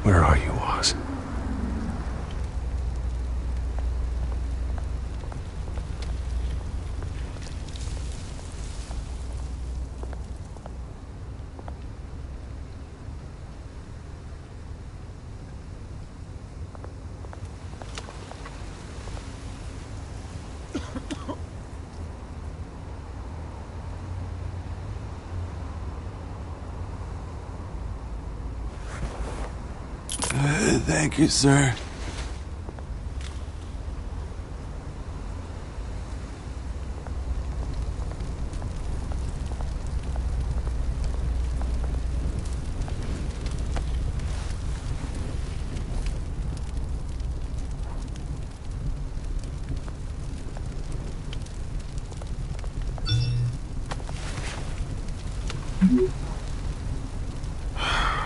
Where are you, Oz? Thank you, sir.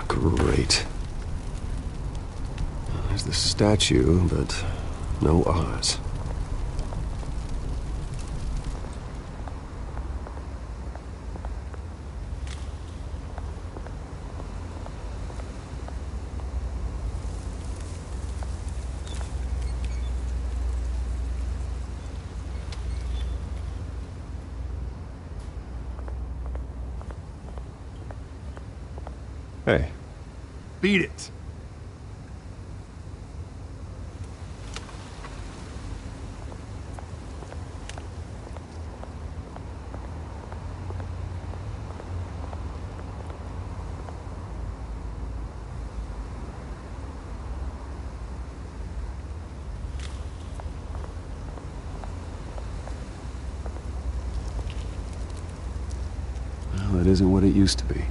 Great. There's the statue, but no Oz. Hey. Beat it. Well, it isn't what it used to be.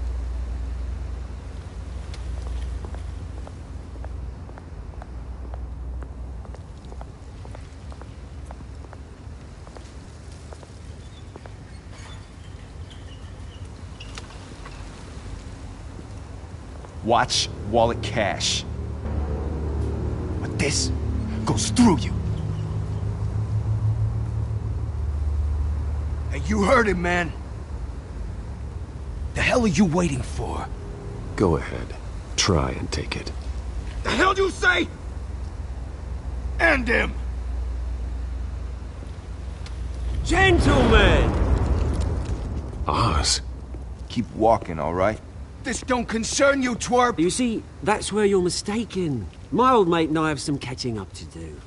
Watch wallet cash. But this goes through you. Hey, you heard it, man. The hell are you waiting for? Go ahead. Try and take it. The hell do you say? End him! Gentlemen! Oz? Keep walking, all right? This don't concern you, twerp! You see, that's where you're mistaken. My old mate and I have some catching up to do.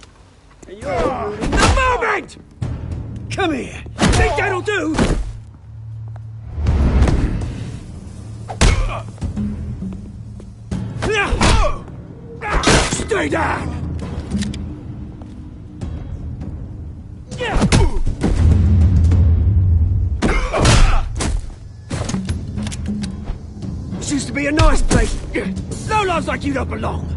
And you're ruining the moment! Come here! Think that'll do? Stay down! This used to be a nice place. Lowlifes like you don't belong.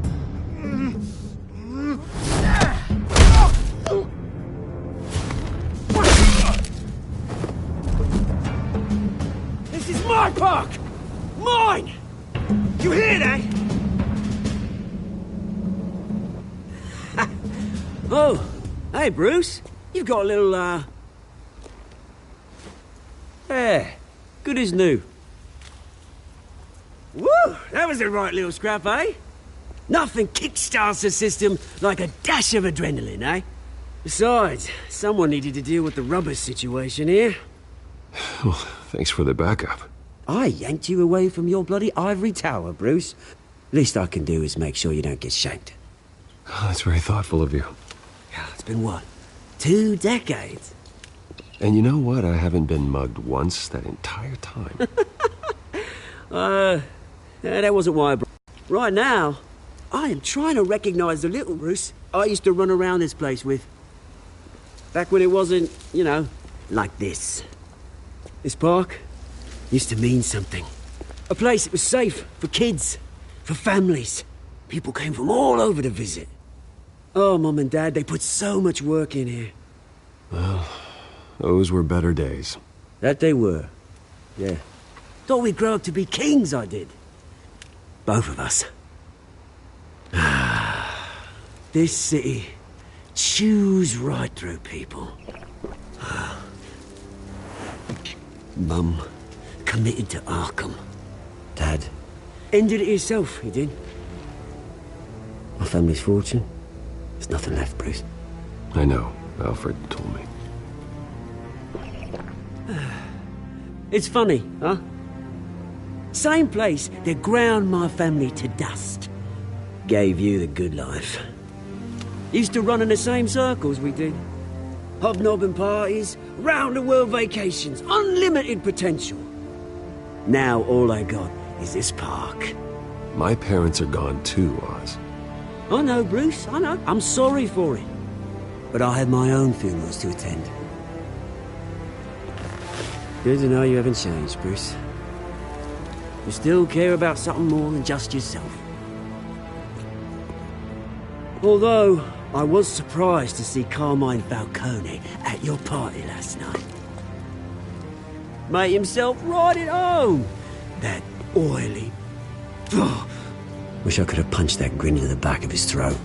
This is my park! Mine! You hear that? Oh, hey, Bruce. You've got a little, yeah, good as new. Woo! That was a right little scrap, eh? Nothing kickstarts the system like a dash of adrenaline, eh? Besides, someone needed to deal with the rubber situation here. Well, thanks for the backup. I yanked you away from your bloody ivory tower, Bruce. Least I can do is make sure you don't get shanked. Oh, that's very thoughtful of you. It's been what? 2 decades? And you know what? I haven't been mugged once that entire time. That wasn't why I brought... Right now, I am trying to recognize the little Bruce I used to run around this place with. Back when it wasn't, you know, like this. This park used to mean something. A place that was safe for kids, for families. People came from all over to visit. Oh, Mum and Dad, they put so much work in here. Well, those were better days. That they were. Yeah. Thought we'd grow up to be kings, I did. Both of us. This city chews right through people. Mum committed to Arkham. Dad ended it himself, he did. My family's fortune. There's nothing left, Bruce. I know. Alfred told me. It's funny, huh? Same place that ground my family to dust. Gave you the good life. Used to run in the same circles we did. Hobnobbing parties, round-the-world vacations, unlimited potential. Now all I got is this park. My parents are gone too, Oz. I know, Bruce, I know. I'm sorry for it. But I have my own funerals to attend. Good to know you haven't changed, Bruce. You still care about something more than just yourself. Although, I was surprised to see Carmine Falcone at your party last night. Made himself right at home. That oily... Ugh. Wish I could have punched that grin into the back of his throat.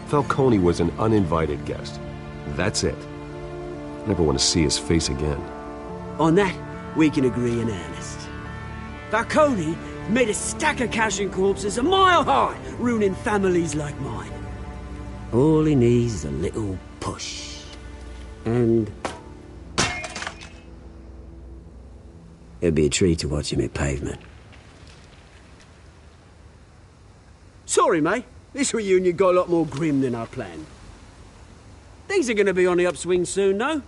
Falcone was an uninvited guest. That's it. Never want to see his face again. On that, we can agree in earnest. Falcone made a stack of cash and corpses a mile high, ruining families like mine. All he needs is a little push. And... it'd be a treat to watch him hit pavement. Sorry, mate. This reunion got a lot more grim than I planned. Things are going to be on the upswing soon, though.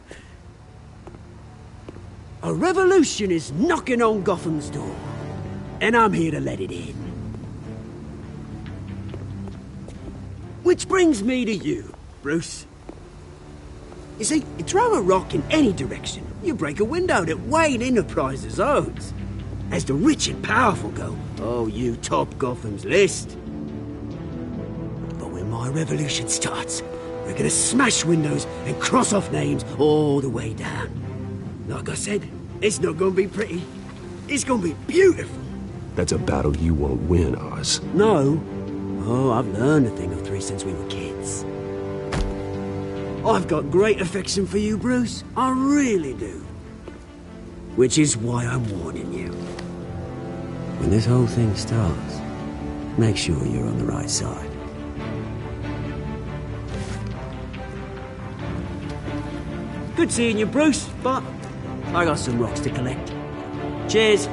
A revolution is knocking on Gotham's door. And I'm here to let it in. Which brings me to you, Bruce. You see, you throw a rock in any direction, you break a window that Wayne Enterprises owns. As the rich and powerful go, oh, you top Gotham's list. But when my revolution starts, we're gonna smash windows and cross off names all the way down. Like I said, it's not gonna be pretty. It's gonna be beautiful. That's a battle you won't win, Oz. No. Oh, I've learned a thing or three since we were kids. I've got great affection for you, Bruce. I really do. Which is why I'm warning you. When this whole thing starts, make sure you're on the right side. Good seeing you, Bruce, but I got some rocks to collect. Cheers.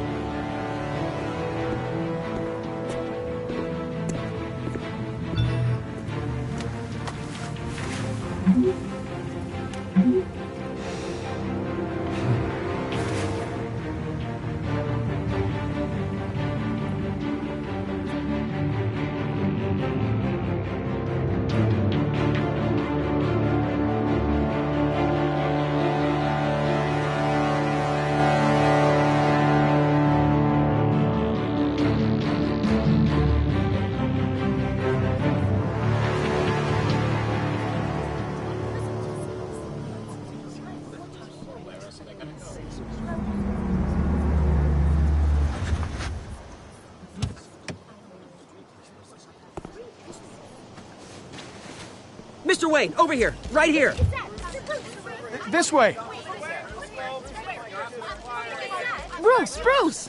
Mr. Wayne, over here, right here. This way. Bruce, Bruce!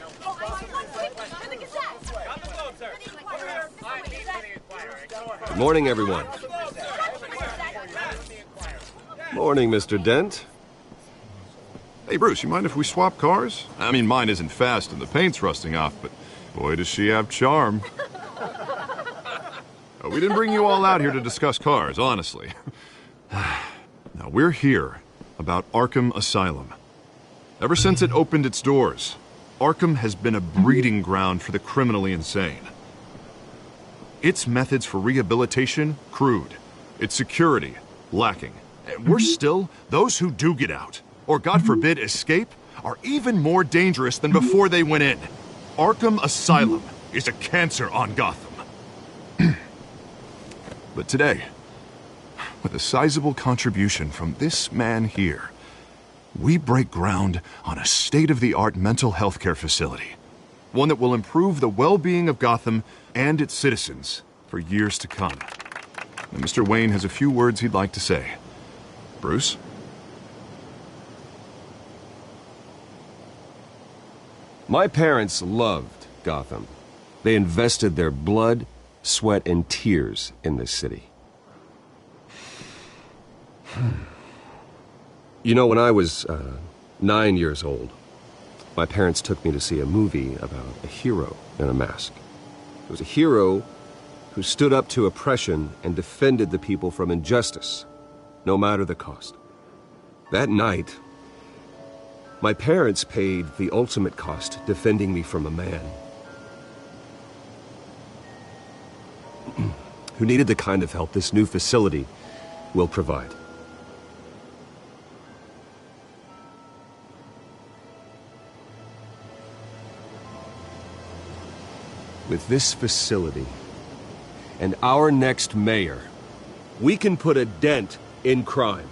Morning, everyone. Morning, Mr. Dent. Hey, Bruce, you mind if we swap cars? I mean, mine isn't fast and the paint's rusting off, but boy, does she have charm. We didn't bring you all out here to discuss cars, honestly. Now, we're here about Arkham Asylum. Ever since it opened its doors, Arkham has been a breeding ground for the criminally insane. Its methods for rehabilitation, crude. Its security, lacking. And worse still, those who do get out, or God forbid escape, are even more dangerous than before they went in. Arkham Asylum is a cancer on Gotham. But today, with a sizable contribution from this man here, we break ground on a state-of-the-art mental health care facility. One that will improve the well-being of Gotham and its citizens for years to come. And Mr. Wayne has a few words he'd like to say. Bruce? My parents loved Gotham. They invested their blood, sweat, and tears in this city. You know, when I was 9 years old, my parents took me to see a movie about a hero in a mask. It was a hero who stood up to oppression and defended the people from injustice, no matter the cost. That night, my parents paid the ultimate cost defending me from a man who needed the kind of help this new facility will provide. With this facility and our next mayor, we can put a dent in crime.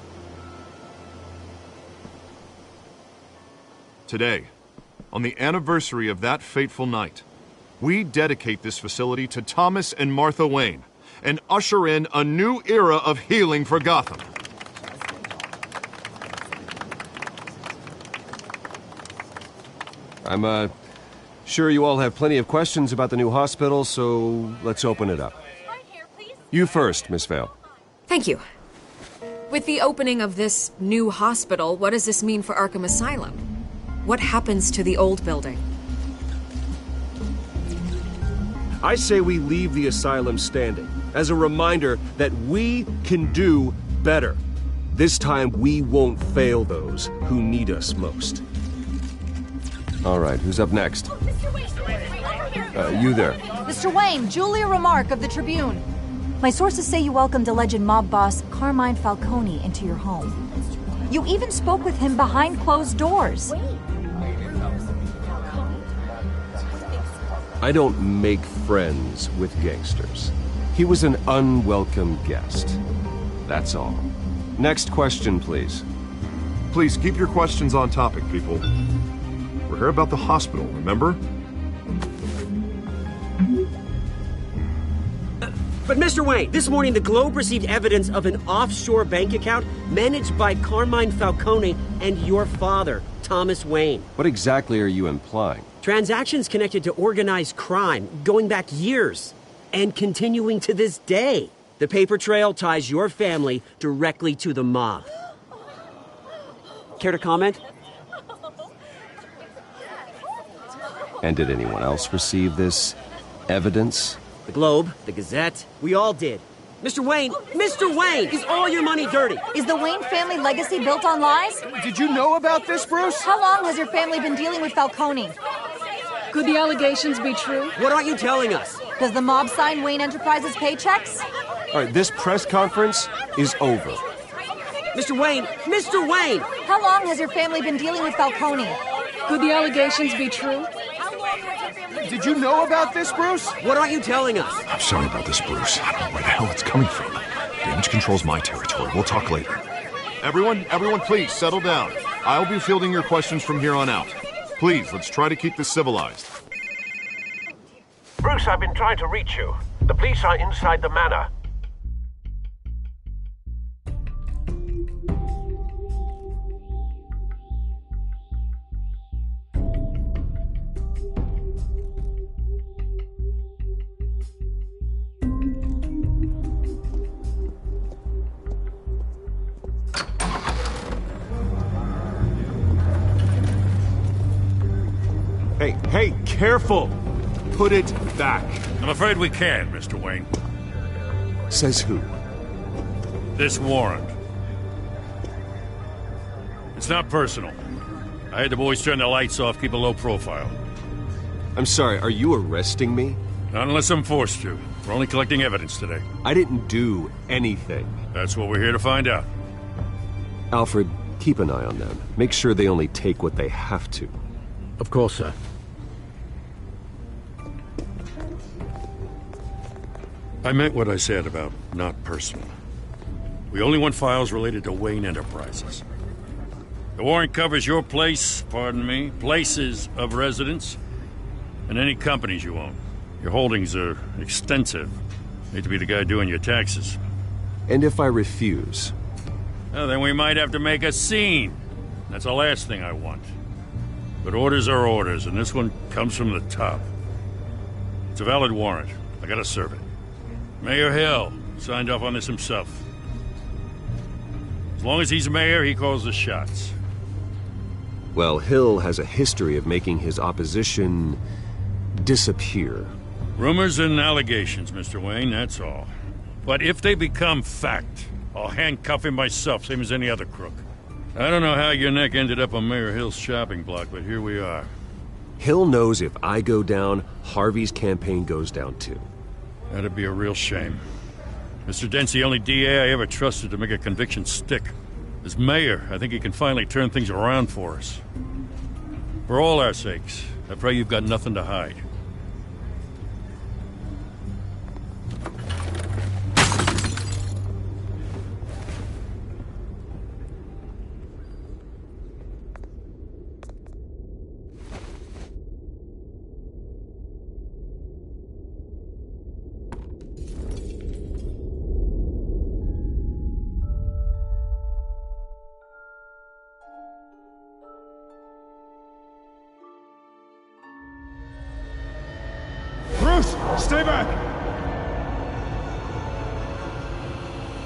Today, on the anniversary of that fateful night, we dedicate this facility to Thomas and Martha Wayne and usher in a new era of healing for Gotham. I'm sure you all have plenty of questions about the new hospital, so let's open it up. You first, Miss Vale. Thank you. With the opening of this new hospital, what does this mean for Arkham Asylum? What happens to the old building? I say we leave the asylum standing as a reminder that we can do better. This time we won't fail those who need us most. All right, who's up next? You there. Mr. Wayne, Julia Remark of the Tribune. My sources say you welcomed alleged mob boss Carmine Falcone into your home. You even spoke with him behind closed doors. I don't make friends with gangsters. He was an unwelcome guest. That's all. Next question, please. Please keep your questions on topic, people. We're here about the hospital, remember? But Mr. Wayne, this morning the Globe received evidence of an offshore bank account managed by Carmine Falcone and your father, Thomas Wayne. What exactly are you implying? Transactions connected to organized crime going back years and continuing to this day. The paper trail ties your family directly to the mob. Care to comment? And did anyone else receive this evidence? The Globe, the Gazette, we all did. Mr. Wayne, is all your money dirty? Is the Wayne family legacy built on lies? Did you know about this, Bruce? How long has your family been dealing with Falcone? Could the allegations be true? What aren't you telling us? Does the mob sign Wayne Enterprises paychecks? All right, this press conference is over. Mr. Wayne! How long has your family been dealing with Falcone? Could the allegations be true? Did you know about this, Bruce? What aren't you telling us? I'm sorry about this, Bruce. I don't know where the hell it's coming from. Damage control's my territory. We'll talk later. Everyone, please, settle down. I'll be fielding your questions from here on out. Please, let's try to keep this civilized. Bruce, I've been trying to reach you. The police are inside the manor. Hey, careful! Put it back. I'm afraid we can't, Mr. Wayne. Says who? This warrant. It's not personal. I had the boys turn the lights off, keep a low profile. I'm sorry, are you arresting me? Not unless I'm forced to. We're only collecting evidence today. I didn't do anything. That's what we're here to find out. Alfred, keep an eye on them. Make sure they only take what they have to. Of course, sir. I meant what I said about not personal. We only want files related to Wayne Enterprises. The warrant covers your places of residence, and any companies you own. Your holdings are extensive. Hate to be the guy doing your taxes. And if I refuse? Well, then we might have to make a scene. That's the last thing I want. But orders are orders, and this one comes from the top. It's a valid warrant. I gotta serve it. Mayor Hill signed off on this himself. As long as he's mayor, he calls the shots. Well, Hill has a history of making his opposition disappear. Rumors and allegations, Mr. Wayne, that's all. But if they become fact, I'll handcuff him myself, same as any other crook. I don't know how your neck ended up on Mayor Hill's shopping block, but here we are. Hill knows if I go down, Harvey's campaign goes down too. That'd be a real shame. Mr. Dent's the only DA I ever trusted to make a conviction stick. As mayor, I think he can finally turn things around for us. For all our sakes, I pray you've got nothing to hide. Bruce, stay back!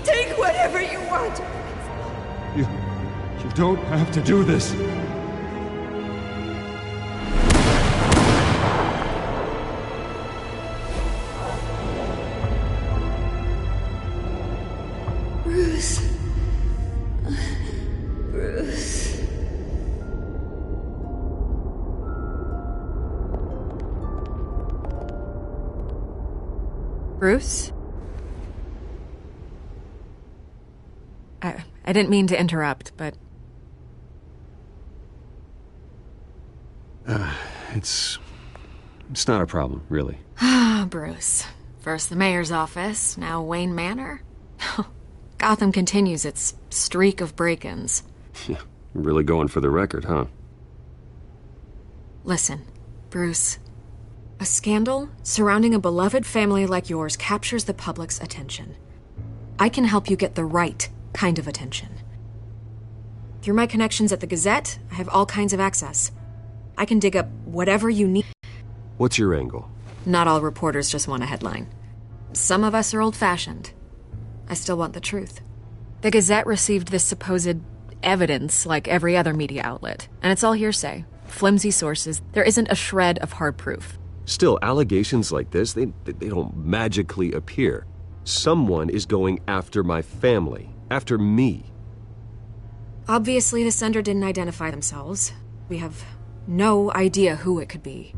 Take whatever you want. You don't have to do this. Bruce. Bruce. Bruce? I didn't mean to interrupt, but... It's not a problem, really. Ah, Bruce. First the mayor's office, now Wayne Manor. Gotham continues its streak of break-ins. Yeah, really going for the record, huh? Listen, Bruce. A scandal surrounding a beloved family like yours captures the public's attention. I can help you get the right kind of attention. Through my connections at the Gazette, I have all kinds of access. I can dig up whatever you need. What's your angle? Not all reporters just want a headline. Some of us are old-fashioned. I still want the truth. The Gazette received this supposed evidence like every other media outlet, and it's all hearsay. Flimsy sources. There isn't a shred of hard proof. Still, allegations like this, they don't magically appear. Someone is going after my family, after me. Obviously, the sender didn't identify themselves. We have no idea who it could be.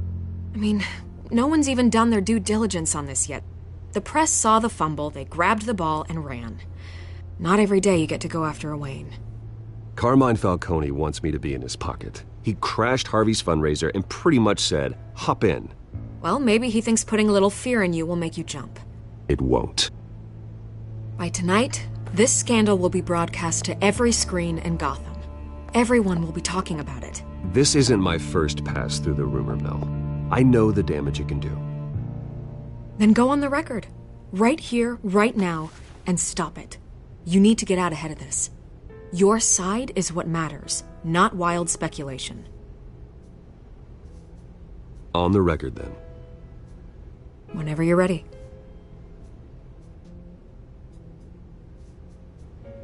I mean, no one's even done their due diligence on this yet. The press saw the fumble, they grabbed the ball and ran. Not every day you get to go after a Wayne. Carmine Falcone wants me to be in his pocket. He crashed Harvey's fundraiser and pretty much said, hop in. Well, maybe he thinks putting a little fear in you will make you jump. It won't. By tonight, this scandal will be broadcast to every screen in Gotham. Everyone will be talking about it. This isn't my first pass through the rumor mill. I know the damage it can do. Then go on the record. Right here, right now, and stop it. You need to get out ahead of this. Your side is what matters, not wild speculation. On the record, then. Whenever you're ready.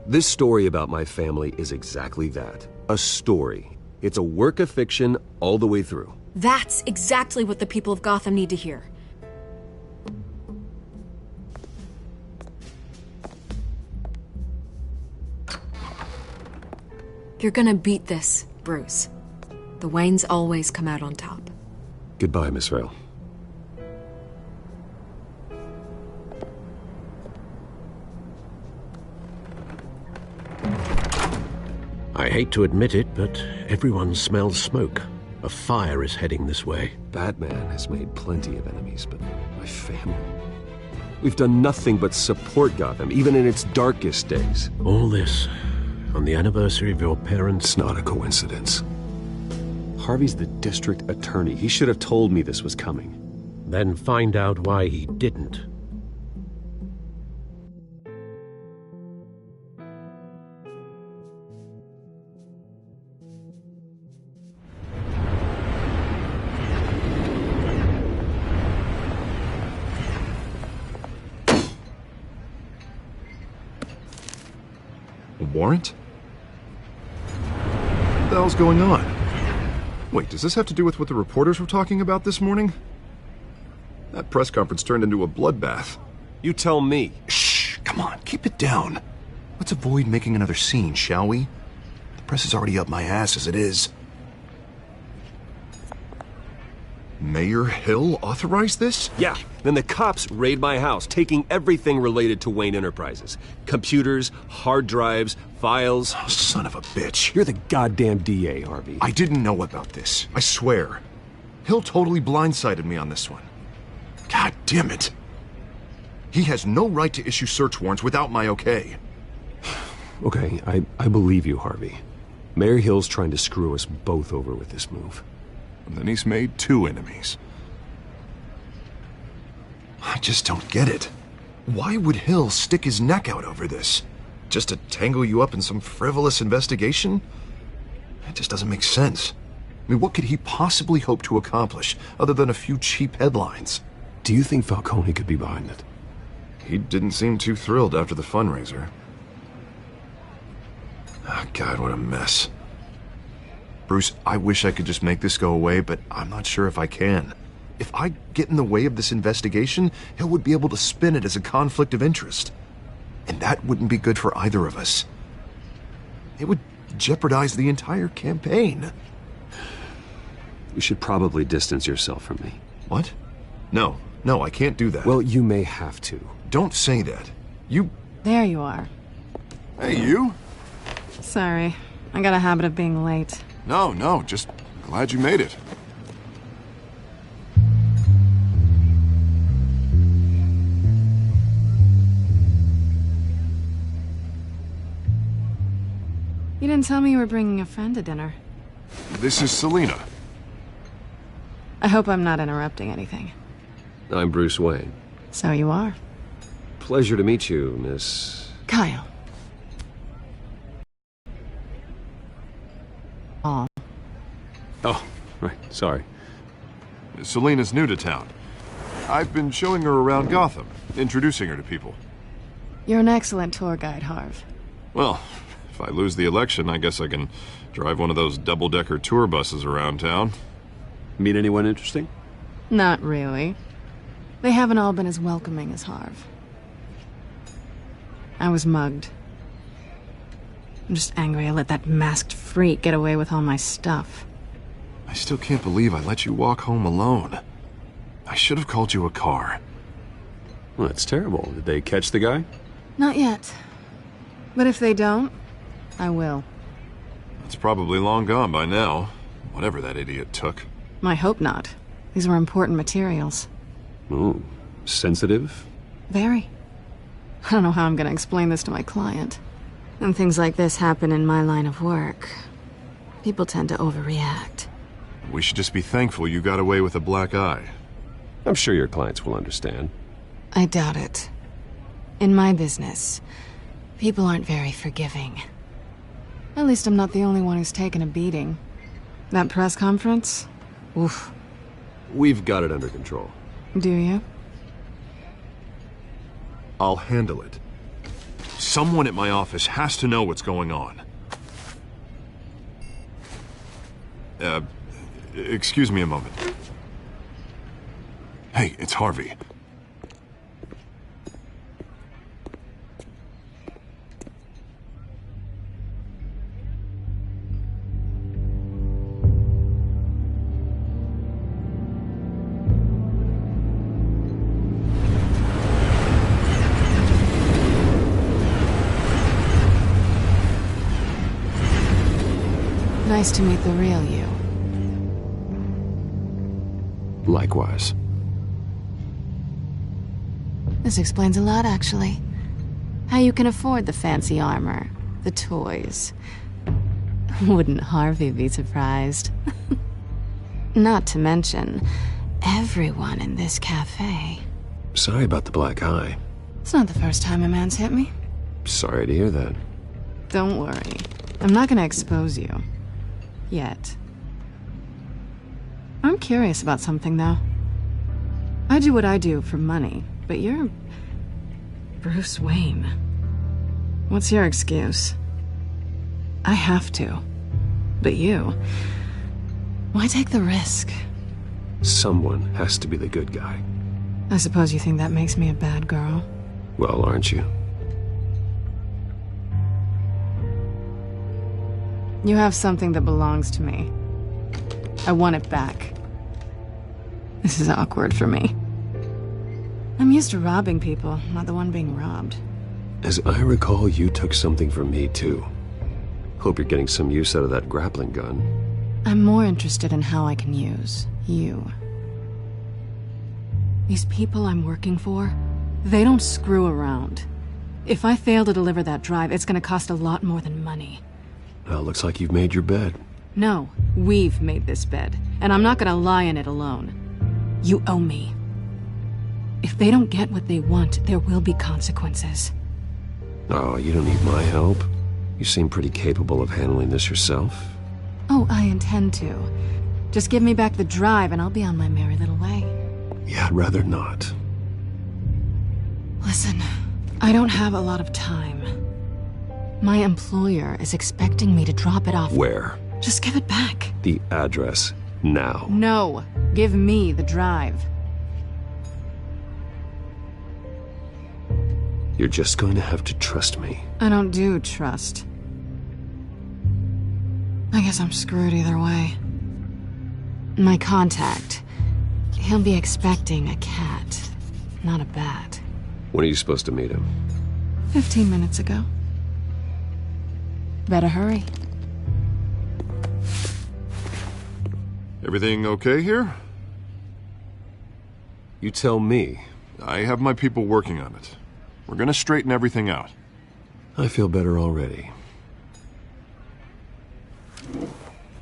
This story about my family is exactly that. A story. It's a work of fiction all the way through. That's exactly what the people of Gotham need to hear. You're gonna beat this, Bruce. The Waynes always come out on top. Goodbye, Miss Vale. I hate to admit it, but everyone smells smoke. A fire is heading this way. Batman has made plenty of enemies, but my family... We've done nothing but support Gotham, even in its darkest days. All this on the anniversary of your parents'... It's not a coincidence. Harvey's the district attorney. He should have told me this was coming. Then find out why he didn't. warrant? What the hell's going on? Wait, does this have to do with what the reporters were talking about this morning? That press conference turned into a bloodbath. You tell me. Shh, come on, keep it down. Let's avoid making another scene, shall we? The press is already up my ass as it is. Mayor Hill authorized this? Yeah, then the cops raid my house, taking everything related to Wayne Enterprises. Computers, hard drives, files. Oh, son of a bitch. You're the goddamn DA, Harvey. I didn't know about this, I swear. Hill totally blindsided me on this one. God damn it. He has no right to issue search warrants without my okay. Okay, I believe you, Harvey. Mayor Hill's trying to screw us both over with this move. And then he's made 2 enemies. I just don't get it. Why would Hill stick his neck out over this? Just to tangle you up in some frivolous investigation? It just doesn't make sense. I mean, what could he possibly hope to accomplish other than a few cheap headlines? Do you think Falcone could be behind it? He didn't seem too thrilled after the fundraiser. Oh, God, what a mess. Bruce, I wish I could just make this go away, but I'm not sure if I can. If I get in the way of this investigation, Hill would be able to spin it as a conflict of interest. And that wouldn't be good for either of us. It would jeopardize the entire campaign. You should probably distance yourself from me. What? No, I can't do that. Well, you may have to. Don't say that. You... There you are. Hey, you? Sorry. I got a habit of being late. No, just glad you made it. You didn't tell me you were bringing a friend to dinner. This is Selina. I hope I'm not interrupting anything. I'm Bruce Wayne. So you are. Pleasure to meet you, Miss... Kyle. Oh, right, sorry. Selina's new to town. I've been showing her around Gotham, introducing her to people. You're an excellent tour guide, Harv. Well, if I lose the election, I guess I can drive one of those double-decker tour buses around town. Meet anyone interesting? Not really. They haven't all been as welcoming as Harv. I was mugged. I'm just angry I let that masked freak get away with all my stuff. I still can't believe I let you walk home alone. I should have called you a car. Well, that's terrible. Did they catch the guy? Not yet. But if they don't, I will. It's probably long gone by now, whatever that idiot took. I hope not. These were important materials. Ooh, sensitive? Very. I don't know how I'm gonna explain this to my client. When things like this happen in my line of work, people tend to overreact. We should just be thankful you got away with a black eye. I'm sure your clients will understand. I doubt it. In my business, people aren't very forgiving. At least I'm not the only one who's taken a beating. That press conference? Oof. We've got it under control. Do you? I'll handle it. Someone at my office has to know what's going on. Excuse me a moment. Hey, it's Harvey. Nice to meet the real you. Likewise. This explains a lot, actually. How you can afford the fancy armor, the toys. Wouldn't Harvey be surprised? Not to mention, everyone in this cafe. Sorry about the black eye. It's not the first time a man's hit me. Sorry to hear that. Don't worry. I'm not gonna expose you. Yet. I'm curious about something, though. I do what I do for money, but you're... Bruce Wayne. What's your excuse? I have to. But you... why take the risk? Someone has to be the good guy. I suppose you think that makes me a bad girl? Well, aren't you? You have something that belongs to me. I want it back. This is awkward for me. I'm used to robbing people, not the one being robbed. As I recall, you took something from me, too. Hope you're getting some use out of that grappling gun. I'm more interested in how I can use you. These people I'm working for, they don't screw around. If I fail to deliver that drive, it's gonna cost a lot more than money. Well, looks like you've made your bed. No, we've made this bed, and I'm not gonna lie in it alone. You owe me. If they don't get what they want, there will be consequences. Oh, you don't need my help. You seem pretty capable of handling this yourself. Oh, I intend to. Just give me back the drive and I'll be on my merry little way. Yeah, I'd rather not. Listen, I don't have a lot of time. My employer is expecting me to drop it off. Where? Just give it back. The address, now. No, give me the drive. You're just going to have to trust me. I don't do trust. I guess I'm screwed either way. My contact, he'll be expecting a cat, not a bat. When are you supposed to meet him? 15 minutes ago. Better hurry. Everything okay here? You tell me. I have my people working on it. We're gonna straighten everything out. I feel better already.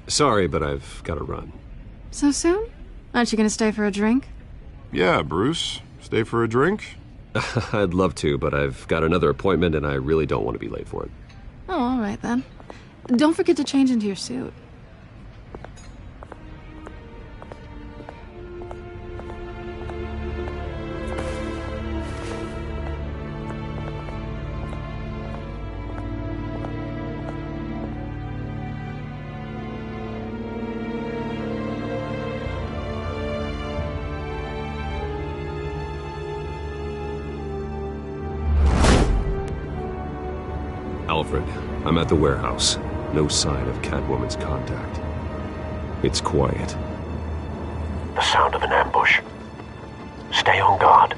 Sorry, but I've got to run. So soon? Aren't you gonna stay for a drink? Yeah, Bruce. Stay for a drink? I'd love to, but I've got another appointment and I really don't want to be late for it. Oh, all right then. Don't forget to change into your suit. Alfred, I'm at the warehouse. No sign of Catwoman's contact. It's quiet. The sound of an ambush. Stay on guard.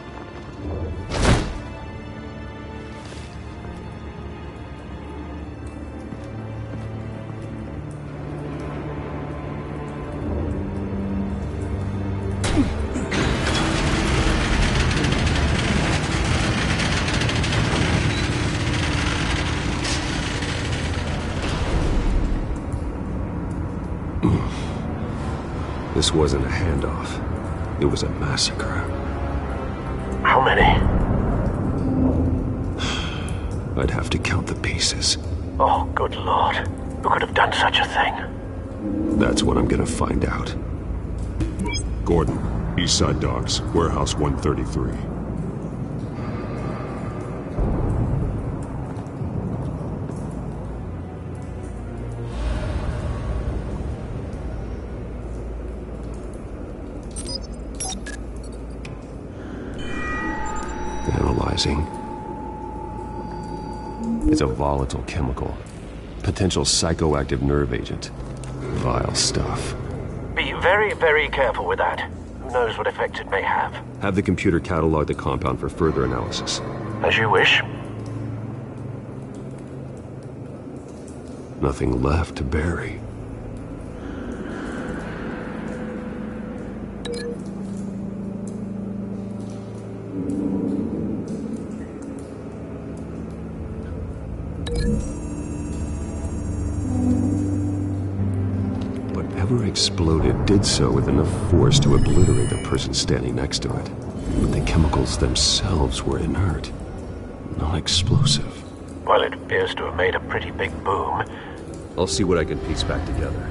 This wasn't a handoff. It was a massacre. How many? I'd have to count the pieces. Oh, good Lord. Who could have done such a thing? That's what I'm gonna find out. Gordon, Eastside Docks, Warehouse 133. Analyzing. It's a volatile chemical. Potential psychoactive nerve agent. Vile stuff. Be very, very careful with that. Who knows what effect it may have. Have the computer catalog the compound for further analysis. As you wish. Nothing left to bury. Whatever exploded did so with enough force to obliterate the person standing next to it. But the chemicals themselves were inert, not explosive. Well, it appears to have made a pretty big boom. I'll see what I can piece back together.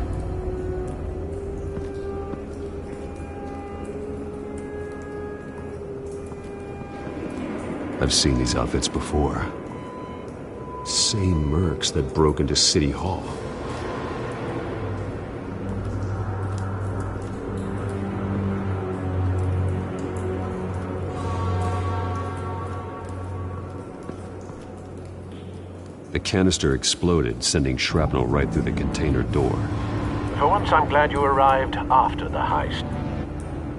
I've seen these outfits before. Same mercs that broke into City Hall. The canister exploded, sending shrapnel right through the container door. For once, I'm glad you arrived after the heist.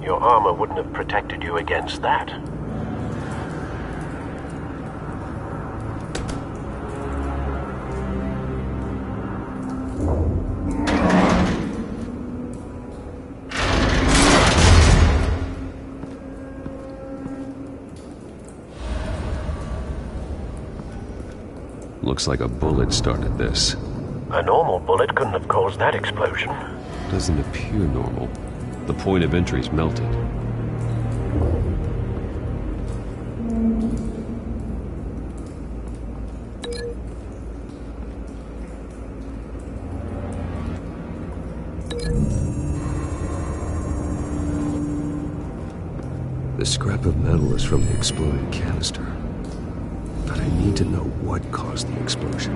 Your armor wouldn't have protected you against that. Looks like a bullet started this. A normal bullet couldn't have caused that explosion. Doesn't appear normal. The point of entry's melted. The scrap of metal is from the exploded canister. But I need to know what caused the explosion.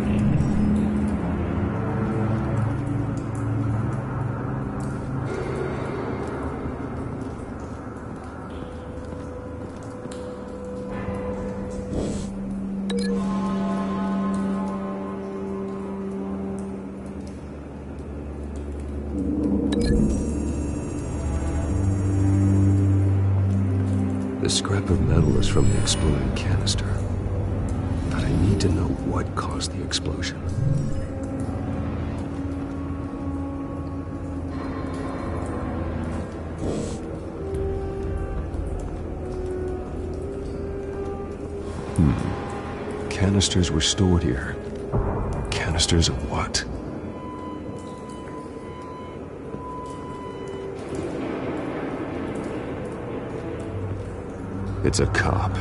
The scrap of metal is from the exploded canister. But I need to know what caused the explosion. Canisters were stored here. Canisters of what? It's a cop.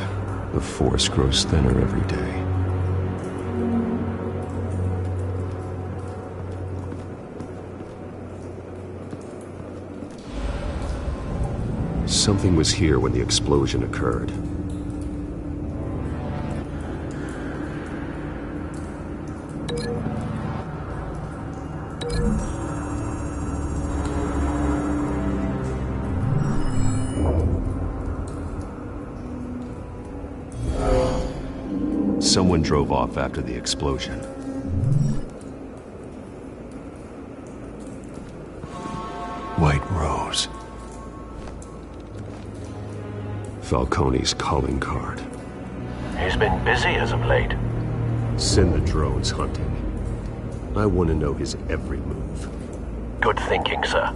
The force grows thinner every day. Something was here when the explosion occurred. Someone drove off after the explosion. White Rose. Falcone's calling card. He's been busy as of late. Send the drones hunting. I want to know his every move. Good thinking, sir.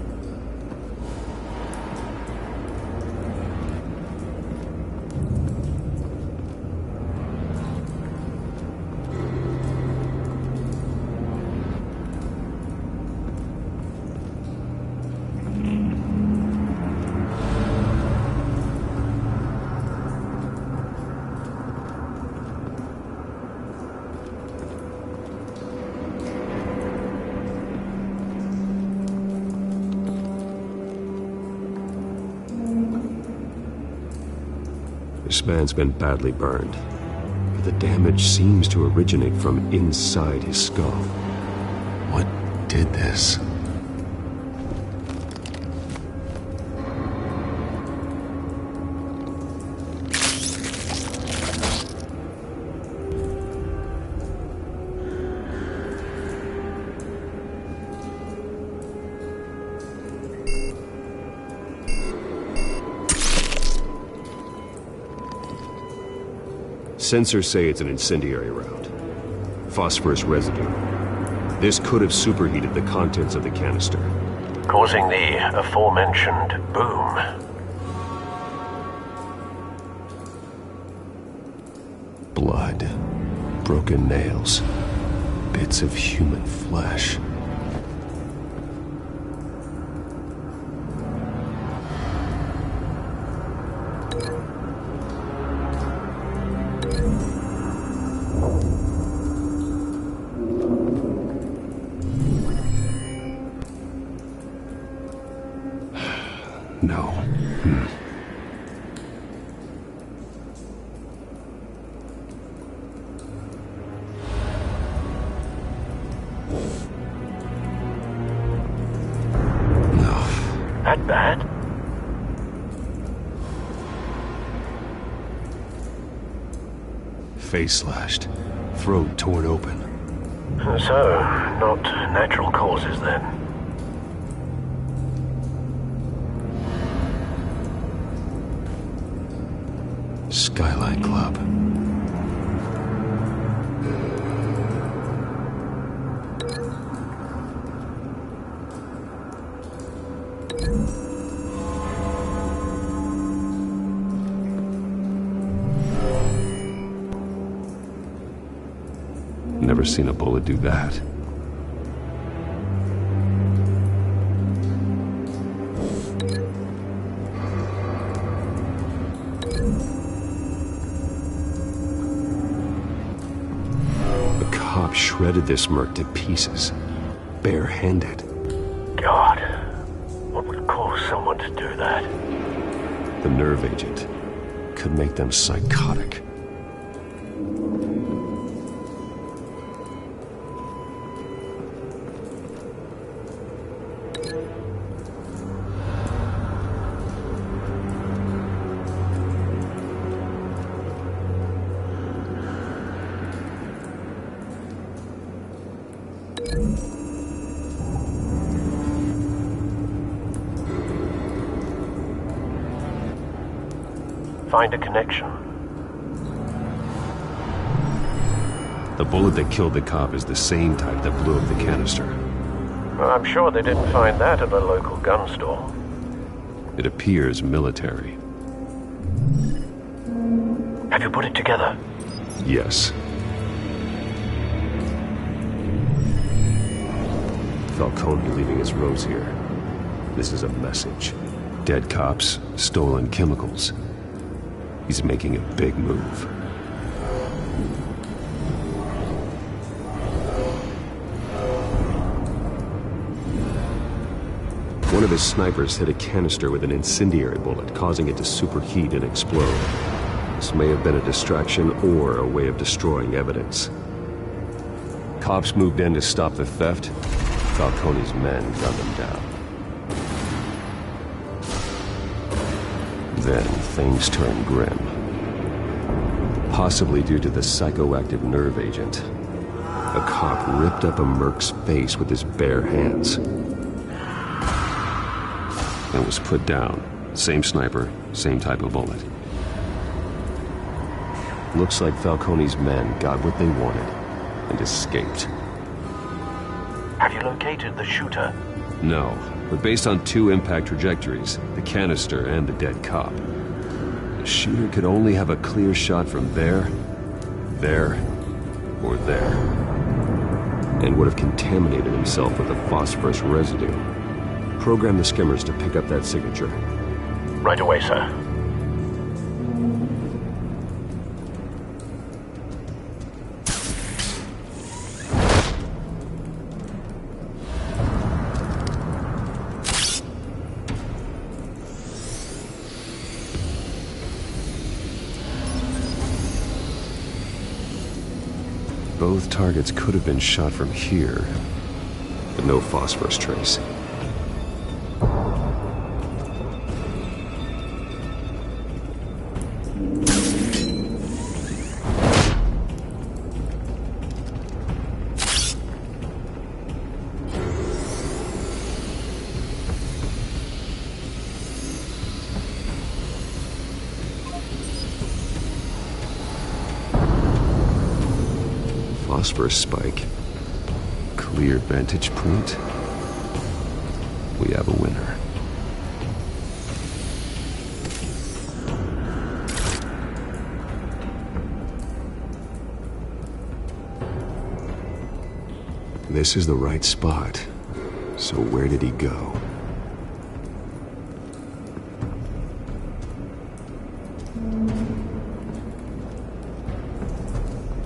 This man's been badly burned, but the damage seems to originate from inside his skull. What did this? Sensors say it's an incendiary round. Phosphorus residue. This could have superheated the contents of the canister, causing the aforementioned boom. Blood. Broken nails. Bits of human flesh. No. bad? Face slashed, throat torn open. So, not natural causes then. Skyline Club. Never seen a bullet do that. The cop shredded this merc to pieces, barehanded. God, what would cause someone to do that? The nerve agent could make them psychotic. Find a connection. The bullet that killed the cop is the same type that blew up the canister. Well, I'm sure they didn't find that at a local gun store. It appears military. Have you put it together? Yes. Falcone leaving his rose here. This is a message. Dead cops, stolen chemicals. He's making a big move. One of his snipers hit a canister with an incendiary bullet, causing it to superheat and explode. This may have been a distraction or a way of destroying evidence. Cops moved in to stop the theft. Falcone's men gunned them down. Then things turned grim. Possibly due to the psychoactive nerve agent. A cop ripped up a merc's face with his bare hands. And was put down. Same sniper, same type of bullet. Looks like Falcone's men got what they wanted and escaped. Have you located the shooter? No, but based on two impact trajectories, the canister and the dead cop, the shooter could only have a clear shot from there, or there, and would have contaminated himself with the phosphorus residue. Program the skimmers to pick up that signature. Right away, sir. Both targets could have been shot from here, but no phosphorus trace. Phosphorus spike. Clear vantage point. We have a winner. This is the right spot. So where did he go?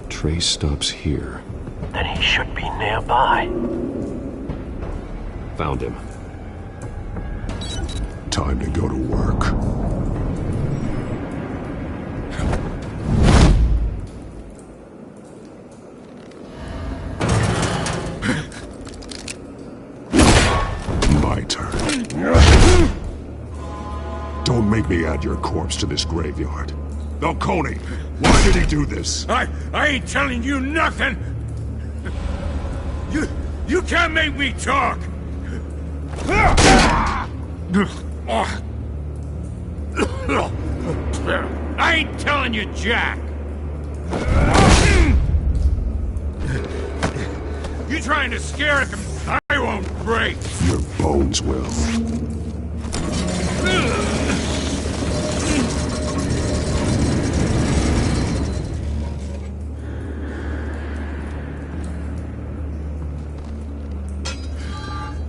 Trace stops here. Then he should be nearby. Found him. Time to go to work. My turn. me add your corpse to this graveyard. Falcone, why did he do this? I ain't telling you nothing! You can't make me talk! I ain't telling you jack! You trying to scare him? I won't break! Your bones will.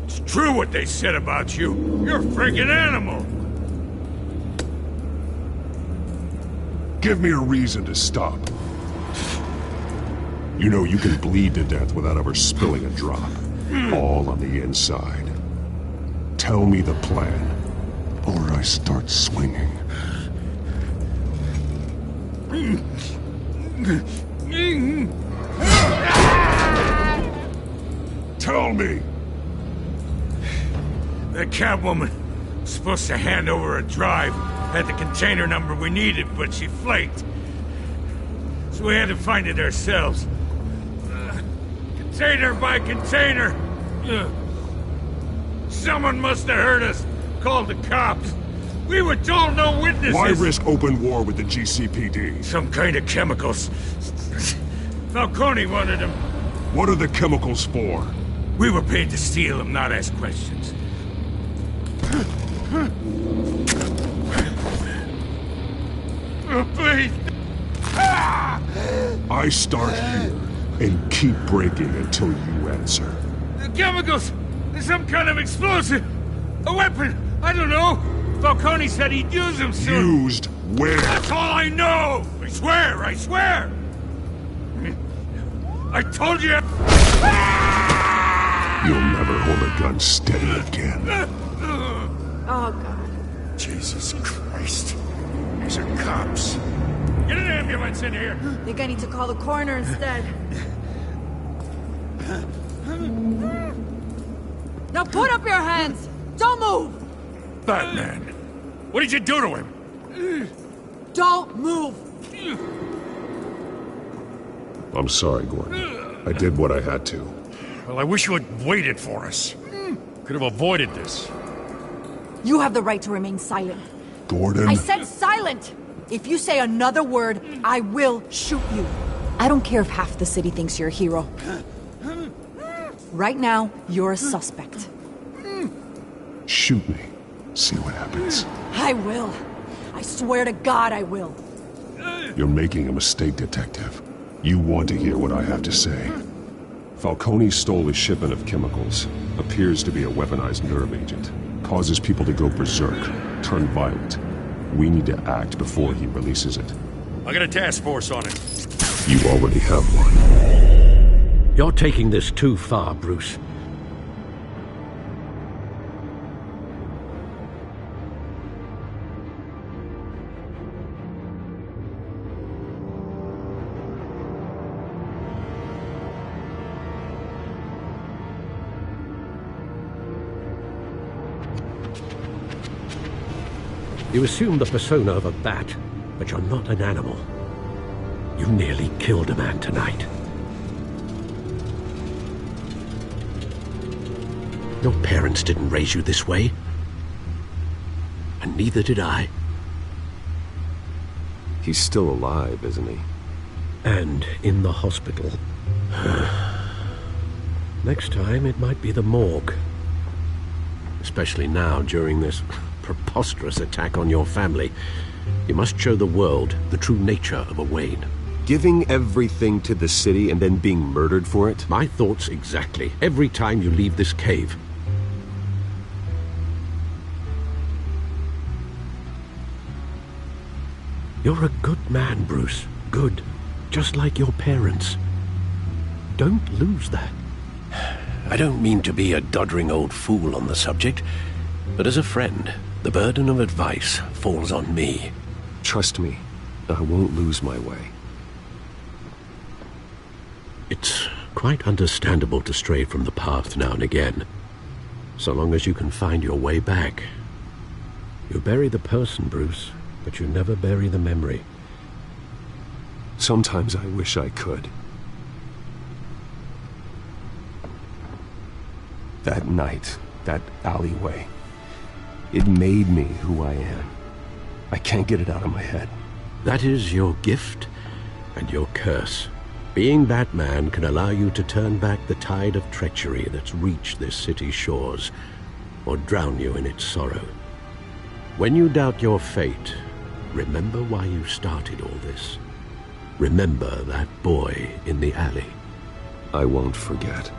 It's true what they said about you. You're a freaking animal! Give me a reason to stop. You know you can bleed to death without ever spilling a drop. All on the inside. Tell me the plan, or I start swinging. Tell me! The Catwoman was supposed to hand over a drive. Had the container number we needed, but she flaked. So we had to find it ourselves. Container by container. Someone must have heard us. Called the cops. We were told no witnesses. Why risk open war with the GCPD? Some kind of chemicals. Falcone wanted them. What are the chemicals for? We were paid to steal them, not ask questions. Oh, please. I start here and keep breaking until you answer. The chemicals! There's some kind of explosive! A weapon! I don't know! Falcone said he'd use them soon. Used where? That's all I know! I swear! I swear! I told you! You'll never hold a gun steady again. Oh, God. Jesus Christ. These are cops. Get an ambulance in here! Think I need to call the coroner instead. Now put up your hands! Don't move! Batman! What did you do to him? Don't move! I'm sorry, Gordon. I did what I had to. Well, I wish you had waited for us. Could have avoided this. You have the right to remain silent. Gordon? I said silent! If you say another word, I will shoot you. I don't care if half the city thinks you're a hero. Right now, you're a suspect. Shoot me. See what happens. I will. I swear to God I will. You're making a mistake, Detective. You want to hear what I have to say. Falcone stole a shipment of chemicals. Appears to be a weaponized nerve agent. Causes people to go berserk, turn violent. We need to act before he releases it. I got a task force on it. You already have one. You're taking this too far, Bruce. You assume the persona of a bat, but you're not an animal. You nearly killed a man tonight. Your parents didn't raise you this way. And neither did I. He's still alive, isn't he? And in the hospital. Next time, it might be the morgue. Especially now, during this preposterous attack on your family. You must show the world the true nature of a Wayne. Giving everything to the city and then being murdered for it? My thoughts exactly. Every time you leave this cave. You're a good man, Bruce. Good. Just like your parents. Don't lose that. I don't mean to be a doddering old fool on the subject, but as a friend, the burden of advice falls on me. Trust me, I won't lose my way. It's quite understandable to stray from the path now and again, so long as you can find your way back. You bury the person, Bruce, but you never bury the memory. Sometimes I wish I could. That night, that alleyway, it made me who I am. I can't get it out of my head. That is your gift and your curse. Being Batman can allow you to turn back the tide of treachery that's reached this city's shores, or drown you in its sorrow. When you doubt your fate, remember why you started all this. Remember that boy in the alley. I won't forget.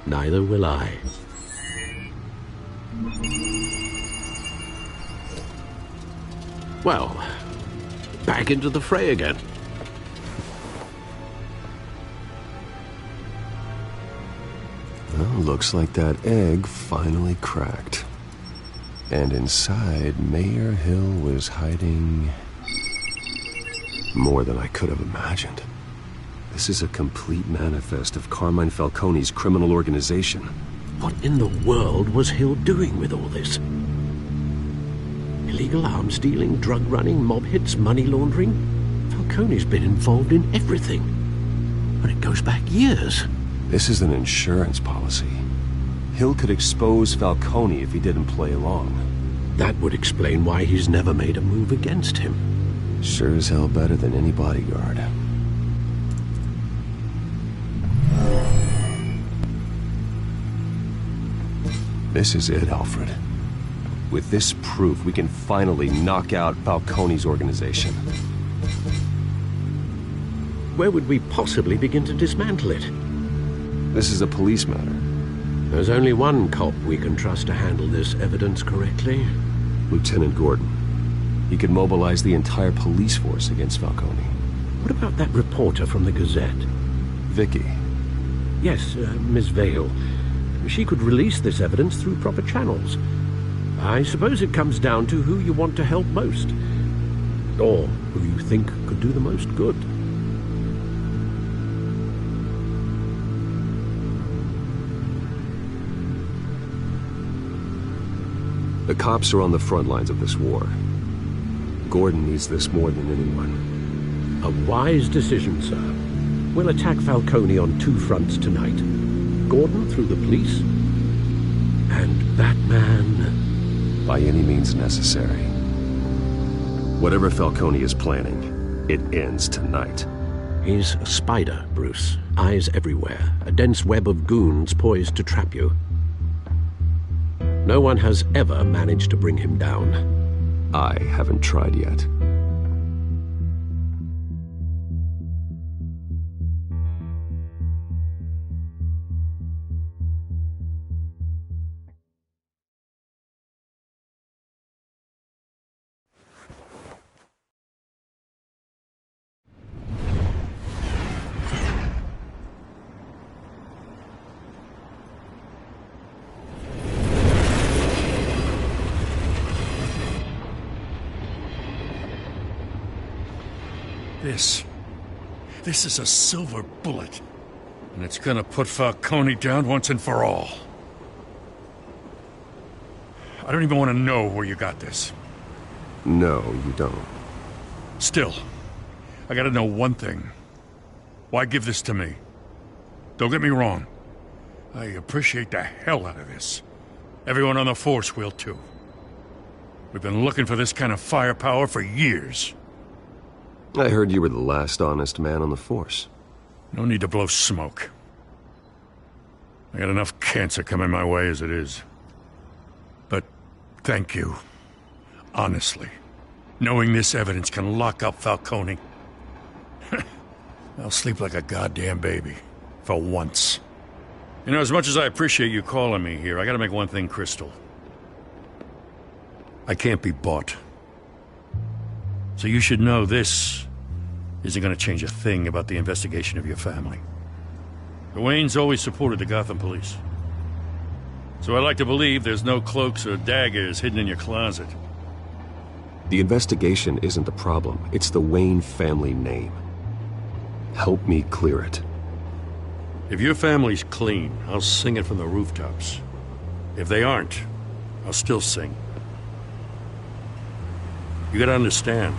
Neither will I. Well, back into the fray again. Well, looks like that egg finally cracked. And inside, Mayor Hill was hiding more than I could have imagined. This is a complete manifest of Carmine Falcone's criminal organization. What in the world was Hill doing with all this? Illegal arms dealing, drug running, mob hits, money laundering? Falcone's been involved in everything. But it goes back years. This is an insurance policy. Hill could expose Falcone if he didn't play along. That would explain why he's never made a move against him. Sure as hell better than any bodyguard. This is it, Alfred. With this proof, we can finally knock out Falcone's organization. Where would we possibly begin to dismantle it? This is a police matter. There's only one cop we can trust to handle this evidence correctly. Lieutenant Gordon. He could mobilize the entire police force against Falcone. What about that reporter from the Gazette? Vicky. Yes, Miss Vale. She could release this evidence through proper channels. I suppose it comes down to who you want to help most. Or who you think could do the most good. The cops are on the front lines of this war. Gordon needs this more than anyone. A wise decision, sir. We'll attack Falcone on two fronts tonight. Gordon through the police, and Batman by any means necessary. Whatever Falcone is planning, it ends tonight. He's a spider, Bruce. Eyes everywhere. A dense web of goons poised to trap you. No one has ever managed to bring him down. I haven't tried yet. This is a silver bullet. And it's gonna put Falcone down once and for all. I don't even want to know where you got this. No, you don't. Still, I gotta know one thing. Why give this to me? Don't get me wrong. I appreciate the hell out of this. Everyone on the force will too. We've been looking for this kind of firepower for years. I heard you were the last honest man on the force. No need to blow smoke. I got enough cancer coming my way as it is. But thank you. Honestly. Knowing this evidence can lock up Falcone. I'll sleep like a goddamn baby. For once. You know, as much as I appreciate you calling me here, I gotta make one thing crystal. I can't be bought. So you should know this isn't going to change a thing about the investigation of your family. The Waynes always supported the Gotham police. So I like to believe there's no cloaks or daggers hidden in your closet. The investigation isn't the problem. It's the Wayne family name. Help me clear it. If your family's clean, I'll sing it from the rooftops. If they aren't, I'll still sing. You gotta understand,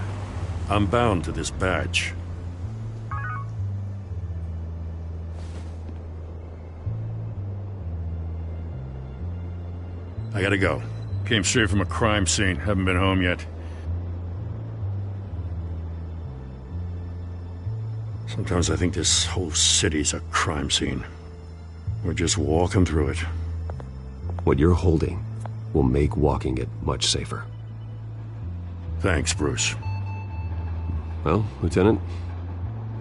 I'm bound to this badge. I gotta go. Came straight from a crime scene. Haven't been home yet. Sometimes I think this whole city's a crime scene. We're just walking through it. What you're holding will make walking it much safer. Thanks, Bruce. Well, Lieutenant?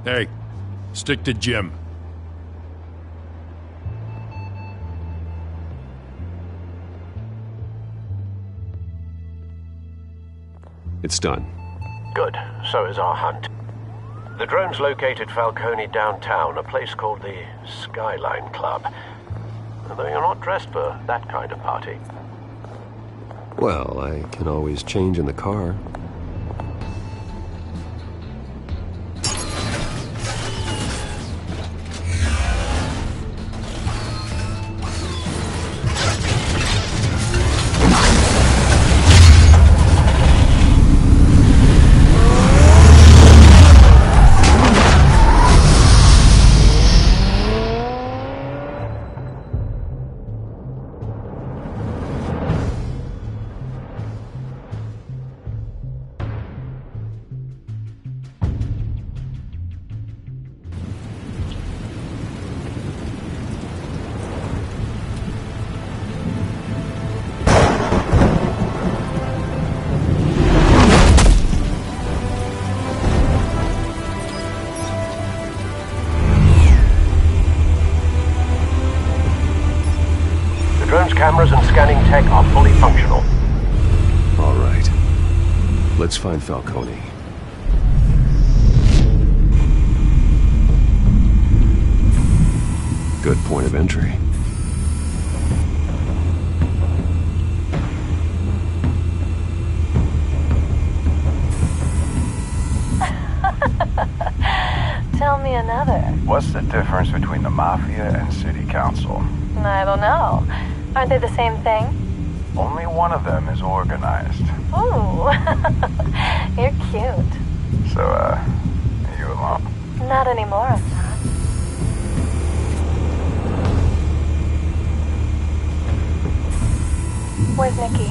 Hey, stick to Jim. It's done. Good. So is our hunt. The drones located Falcone downtown, a place called the Skyline Club. Although you're not dressed for that kind of party. Well, I can always change in the car. Cameras and scanning tech are fully functional. All right. Let's find Falcone. Good point of entry. Tell me another. What's the difference between the Mafia and City Council? I don't know. Aren't they the same thing? Only one of them is organized. Ooh, you're cute. So, are you alone? Not anymore, I'm not. Where's Nicky?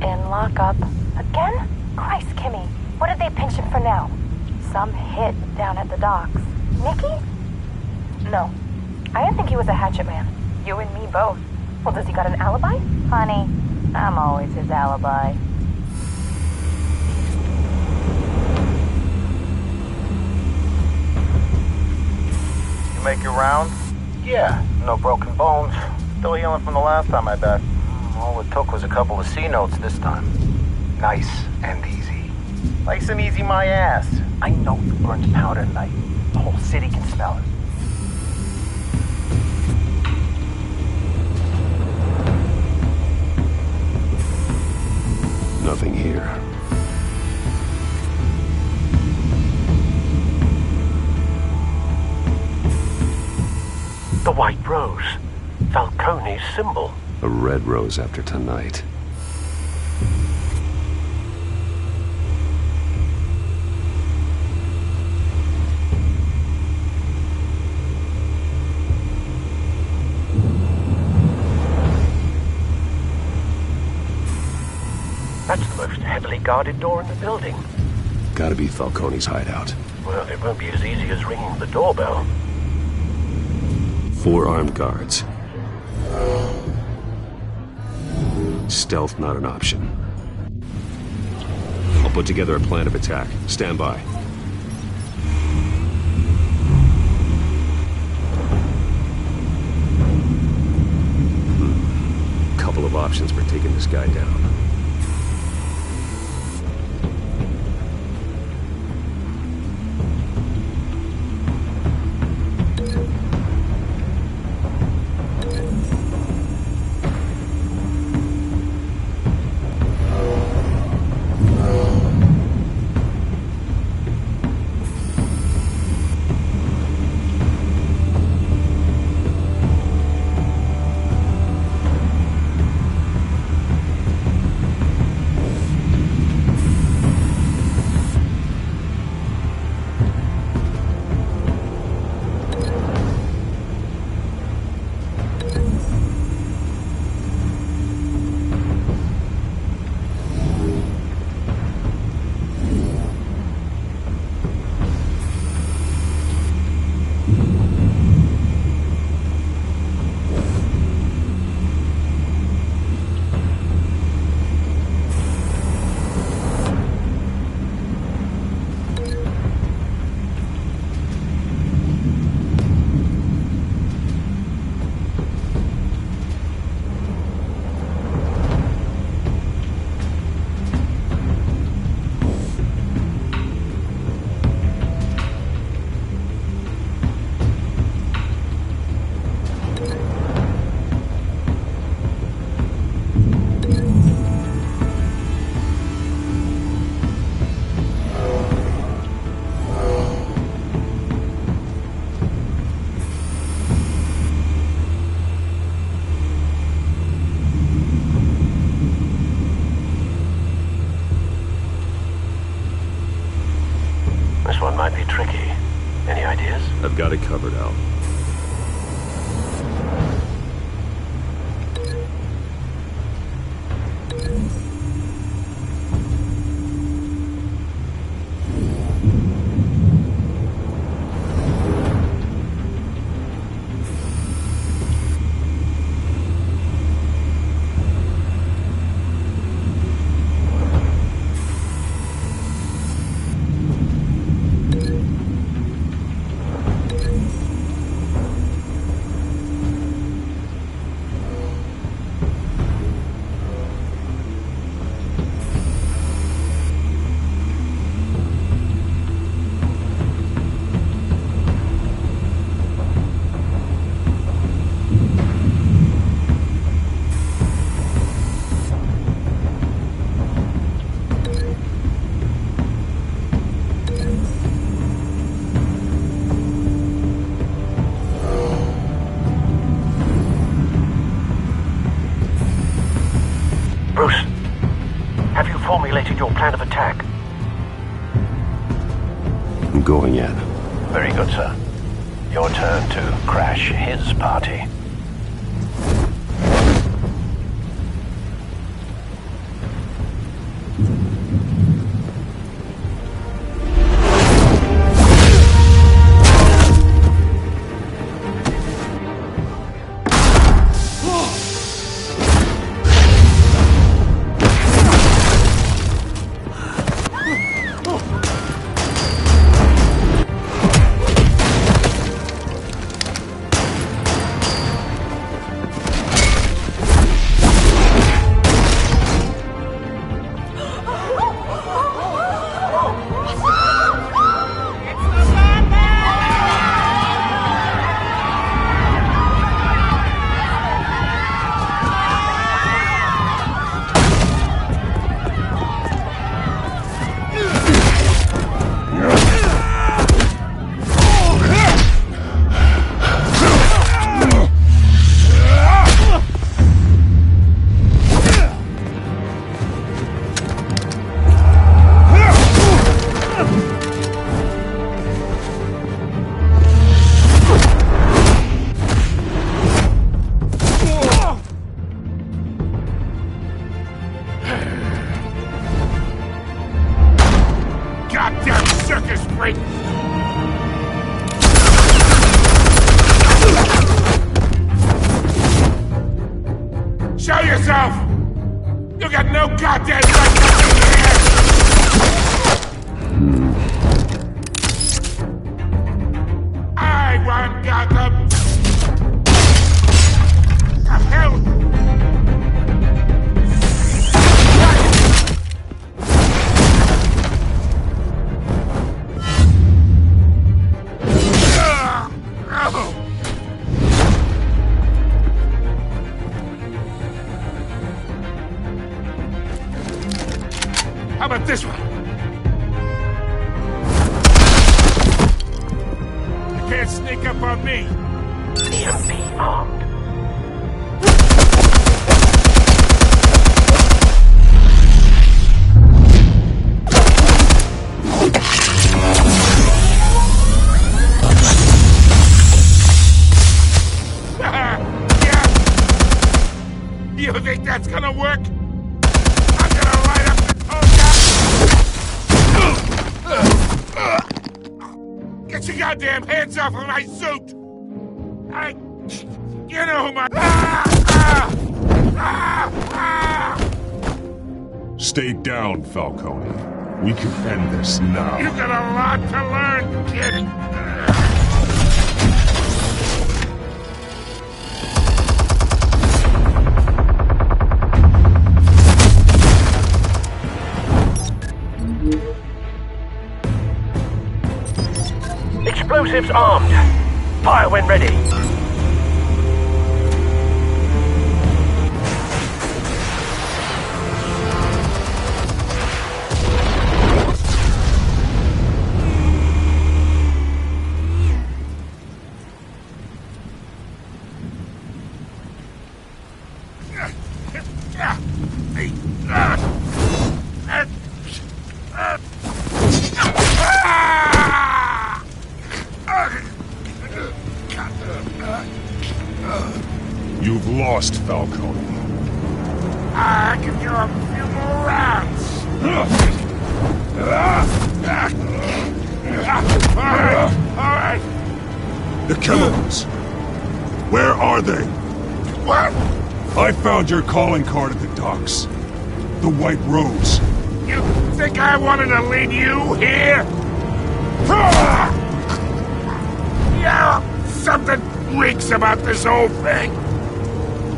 In lockup. Again? Christ, Kimmy. What did they pinch him for now? Some hit down at the docks. Nicky? No. I didn't think he was a hatchet man. You and me both. Well, does he got an alibi? Honey, I'm always his alibi. You make your rounds? Yeah, no broken bones. Still healing from the last time, I bet. All it took was a couple of C notes this time. Nice and easy. Nice and easy my ass. I know you burned powder tonight. The whole city can smell it. Nothing here. The white rose. Falcone's symbol. A red rose after tonight. That's the most heavily guarded door in the building. Gotta be Falcone's hideout. Well, it won't be as easy as ringing the doorbell. 4 armed guards. Stealth not an option. I'll put together a plan of attack. Stand by. Couple of options for taking this guy down. This one might be tricky. Any ideas? I've got it covered, Al. Bruce, have you formulated your plan of attack? I'm going in. Very good, sir. Your turn to crash his party. Goddamn circus freak! Show yourself! You got no goddamn right to be here! I want Gotham! The hell? How about this one? You can't sneak up on me. EMP armed. Yeah. You think that's gonna work? I'm gonna light up the toga! Get your goddamn hands off of my suit! You know who my... Stay down, Falcone. We can end this now. You got a lot to learn, kid! Explosives armed. Fire when ready. lost, Falcone. I can do a few more rounds. All right. The chemicals. Where are they? What? I found your calling card at the docks. The White Rose. You think I wanted to lead you here? Yeah, something reeks about this whole thing.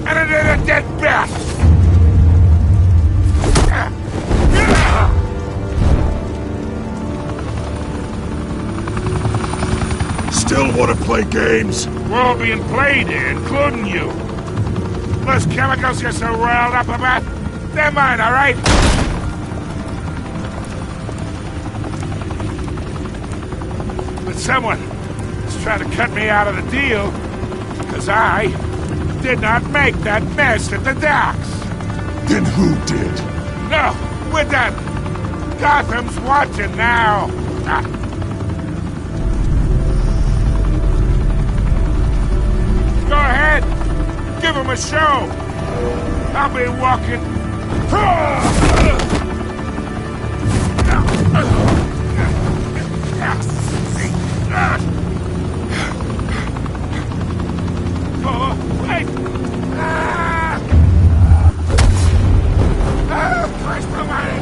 And it is a dead bat. Still want to play games? We're all being played here, including you. Those chemicals you're so riled up about, they're mine, all right? But someone is trying to cut me out of the deal, because I did not make that mess at the docks. Then who did? No, we're done. Gotham's watching now. Go ahead. Give him a show. I'll be walking. Oh, wait. Christ almighty.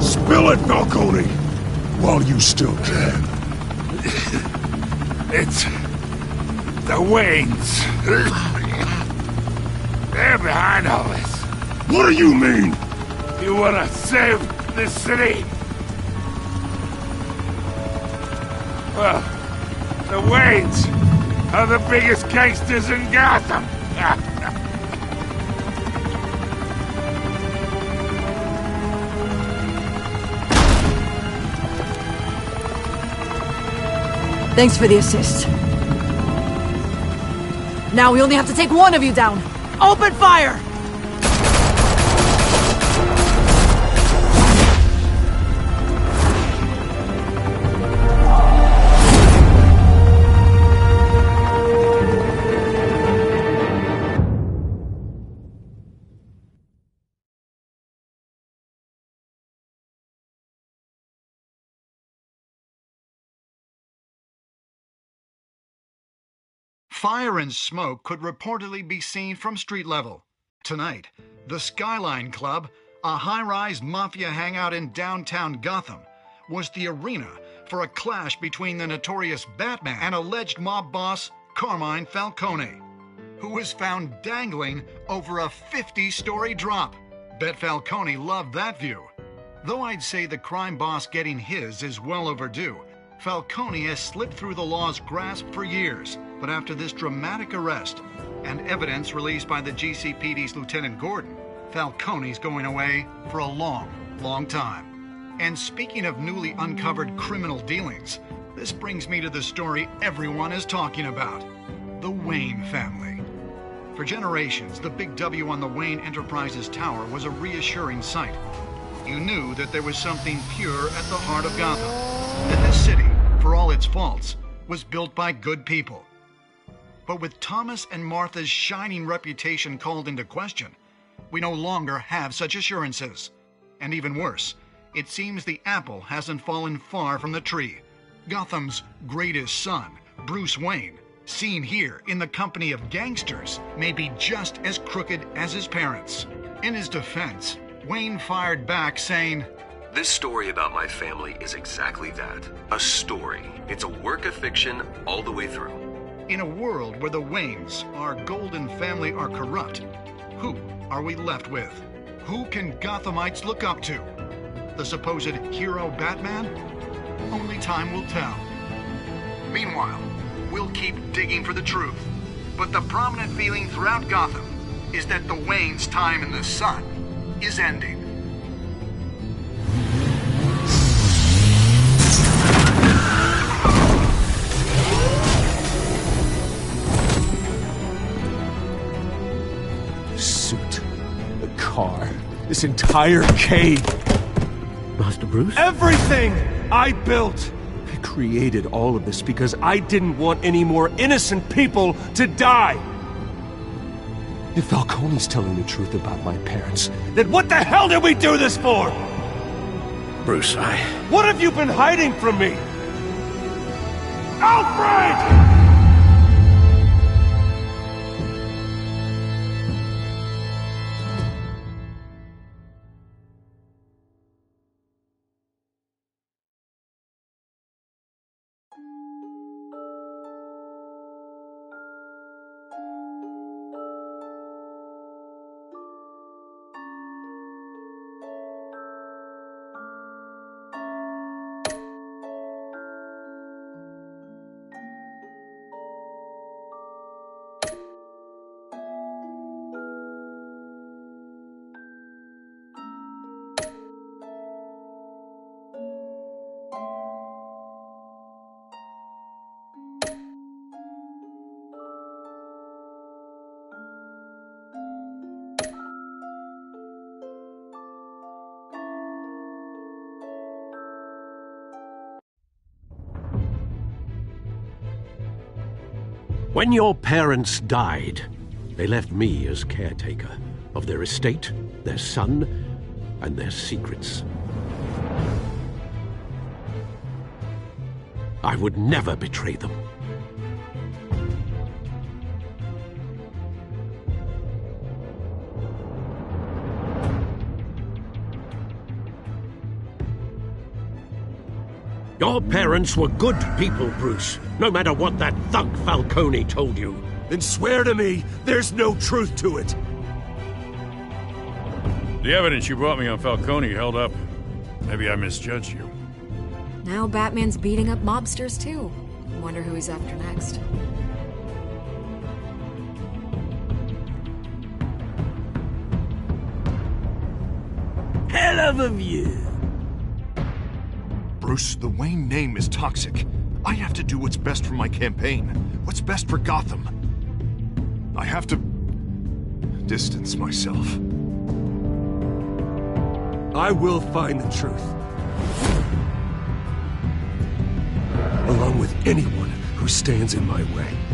Spill it, Falcone! While you still can. It's the Waynes. They're behind all this. What do you mean? You wanna save this city? Well, the Waynes are the biggest gangsters in Gotham. Thanks for the assist. Now we only have to take one of you down. Open fire! Fire and smoke could reportedly be seen from street level. Tonight, the Skyline Club, a high-rise mafia hangout in downtown Gotham, was the arena for a clash between the notorious Batman and alleged mob boss Carmine Falcone, who was found dangling over a 50-story drop. Bet Falcone loved that view. Though I'd say the crime boss getting his is well overdue, Falcone has slipped through the law's grasp for years. But after this dramatic arrest and evidence released by the GCPD's Lieutenant Gordon, Falcone's going away for a long, long time. And speaking of newly uncovered criminal dealings, this brings me to the story everyone is talking about: the Wayne family. For generations, the big W on the Wayne Enterprises Tower was a reassuring sight. You knew that there was something pure at the heart of Gotham, that this city, for all its faults, was built by good people. But with Thomas and Martha's shining reputation called into question, we no longer have such assurances. And even worse, it seems the apple hasn't fallen far from the tree. Gotham's greatest son, Bruce Wayne, seen here in the company of gangsters, may be just as crooked as his parents. In his defense, Wayne fired back saying, "This story about my family is exactly that. A story. It's a work of fiction all the way through." In a world where the Waynes, our golden family, are corrupt, who are we left with? Who can Gothamites look up to? The supposed hero Batman? Only time will tell. Meanwhile, we'll keep digging for the truth. But the prominent feeling throughout Gotham is that the Waynes' time in the sun is ending. Suit, the car, this entire cave. Master Bruce? Everything I built. I created all of this because I didn't want any more innocent people to die. If Falcone's telling the truth about my parents... Then what the hell did we do this for? Bruce, What have you been hiding from me? Alfred! When your parents died, they left me as caretaker of their estate, their son, and their secrets. I would never betray them. Your parents were good people, Bruce, no matter what that thug Falcone told you. Then swear to me there's no truth to it. The evidence you brought me on Falcone held up. Maybe I misjudged you. Now Batman's beating up mobsters, too. Wonder who he's after next. Hell of a view. Bruce, the Wayne name is toxic. I have to do what's best for my campaign. What's best for Gotham. I have to distance myself. I will find the truth. Along with anyone who stands in my way.